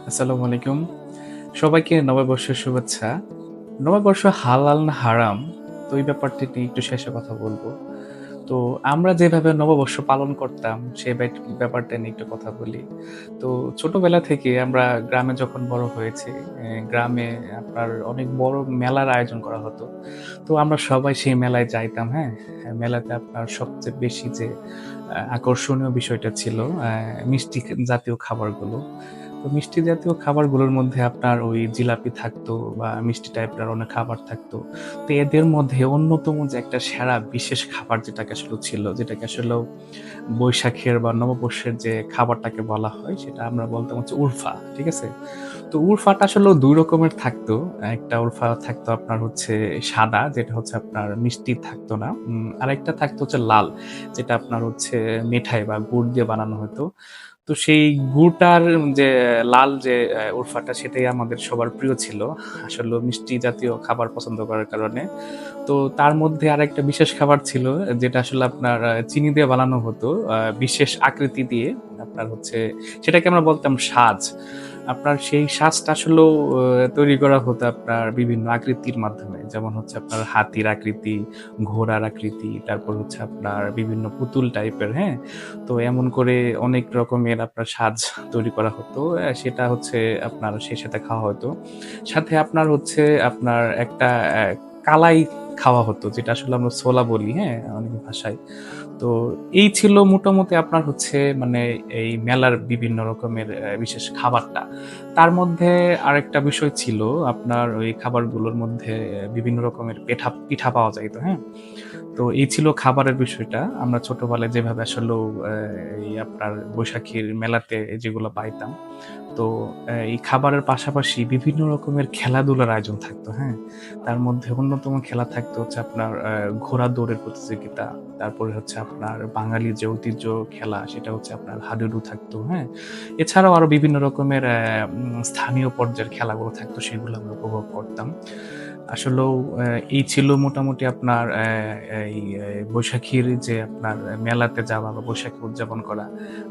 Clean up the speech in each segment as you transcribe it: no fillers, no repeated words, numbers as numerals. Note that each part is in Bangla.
আসসালামু আলাইকুম। সবাইকে নববর্ষের শুভেচ্ছা। নববর্ষ হালাল না হারাম? তো এই ব্যাপারটি নিয়ে একটু শেষে কথা বলব। তো আমরা যেভাবে নববর্ষ পালন করতাম, সে ব্যাপারটা নিয়ে একটু কথা বলি। তো ছোটবেলা থেকে আমরা গ্রামে যখন বড় হয়েছি, গ্রামে আপনার অনেক বড় মেলার আয়োজন করা হতো। তো আমরা সবাই সেই মেলায় যাইতাম, হ্যাঁ? মেলাতে আপনার সবচেয়ে বেশি যে আকর্ষণীয় বিষয়টা ছিল মিষ্টি জাতীয় খাবারগুলো। তো মিষ্টি জাতীয় খাবারগুলোর মধ্যে আপনার ওই জিলাপি থাকতো বা মিষ্টি টাইপের অনেক খাবার থাকতো। তো এদের মধ্যে অন্যতম যে একটা সেরা বিশেষ খাবার যেটাকে আসলে ছিল, যেটাকে আসলেও বৈশাখের বা নববর্ষের যে খাবারটাকে বলা হয়, সেটা আমরা বলতাম হচ্ছে উরফা। ঠিক আছে? তো উরফাটা আসলেও ২ রকমের থাকতো। একটা উরফা থাকতো আপনার হচ্ছে সাদা, যেটা হচ্ছে আপনার মিষ্টি থাকতো না। আরেকটা থাকতো হচ্ছে লাল, যেটা আপনার হচ্ছে মিঠাই বা গুড় দিয়ে বানানো হতো। তো সেই গুড়টার যে লাল যে উরফাটা সেটাই আমাদের সবার প্রিয় ছিল। আসলেও মিষ্টি জাতীয় খাবার পছন্দ করার কারণে। তো তার মধ্যে আরেকটা বিশেষ খাবার ছিল যেটা আসলে আপনার চিনি দিয়ে বানানো হতো। বিশেষ আকৃতি দিয়ে আপনার হচ্ছে সেটাকে আমরা বলতাম সাজ। আপনার সেই সাজটা আসলেও তৈরি করা হতো আপনার বিভিন্ন আকৃতির মাধ্যমে। যেমন হচ্ছে আপনার হাতির আকৃতি, ঘোড়ার আকৃতি, তারপর হচ্ছে আপনার বিভিন্ন পুতুল টাইপের, হ্যাঁ? তো এমন করে অনেক রকমের আপনার সাজ তৈরি করা হতো। সেটা হচ্ছে আপনার সেই সাথে খাওয়া হতো। সাথে আপনার হচ্ছে আপনার একটা কালাই খাওয়া হতো, যেটা আসলে আমরা ছোলা বলি, হ্যাঁ? অনেক ভাষায়। তো এই ছিল মোটামুটি আপনার হচ্ছে মানে এই মেলার বিভিন্ন রকমের বিশেষ খাবারটা। তার মধ্যে আরেকটা বিষয় ছিল আপনার ওই খাবারগুলোর মধ্যে বিভিন্ন রকমের পিঠা পাওয়া যাইত, হ্যাঁ? তো এই ছিল খাবারের বিষয়টা। আমরা ছোটবেলায় যেভাবে আসলেও এই আপনার বৈশাখীর মেলাতে যেগুলো পাইতাম। তো এই খাবারের পাশাপাশি বিভিন্ন রকমের খেলাধুলার আয়োজন থাকতো, হ্যাঁ? তার মধ্যে অন্যতম খেলা থাকতো হচ্ছে আপনার ঘোড়া দৌড়ের প্রতিযোগিতা। তারপরে হচ্ছে আপনার বাঙালির যে ঐতিহ্য খেলা সেটা হচ্ছে আপনার হাডুডু থাকতো, হ্যাঁ? এছাড়াও আরো বিভিন্ন রকমের স্থানীয় পর্যায়ের খেলাগুলো থাকতো, সেগুলো আমরা উপভোগ করতাম। আসলেও এই ছিল মোটামুটি আপনার এই বৈশাখীর যে আপনার মেলাতে যাওয়া বা বৈশাখী উদযাপন করা।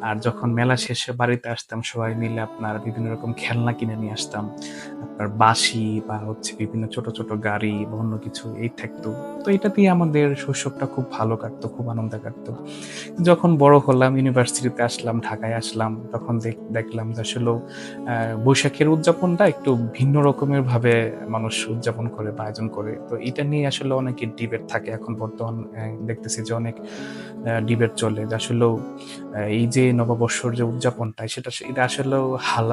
আর যখন মেলা শেষে বাড়িতে আসতাম সবাই মিলে আপনার বিভিন্ন রকম খেলনা কিনে নিয়ে আসতাম। আপনার বাঁশি বা হচ্ছে বিভিন্ন ছোট, ছোট গাড়ি বা অন্য কিছু এই থাকতো। তো এটা দিয়ে আমাদের শৈশবটা খুব ভালো কাটতো, খুব আনন্দে কাটতো। যখন বড় হলাম, ইউনিভার্সিটিতে আসলাম, ঢাকায় আসলাম, তখন দেখলাম যে আসলেও আ বৈশাখের উদযাপনটা একটু ভিন্ন রকমের ভাবে মানুষ উদযাপন করে বা আয়োজন করে। তো এটা নিয়ে আসলে অনেকের ডিবেট থাকে। এখন বর্তমান দেখতেছি যে অনেক ডিবেট চলে যে আসলেও এই যে নববর্ষর যে উদযাপনটা এটা আসলেও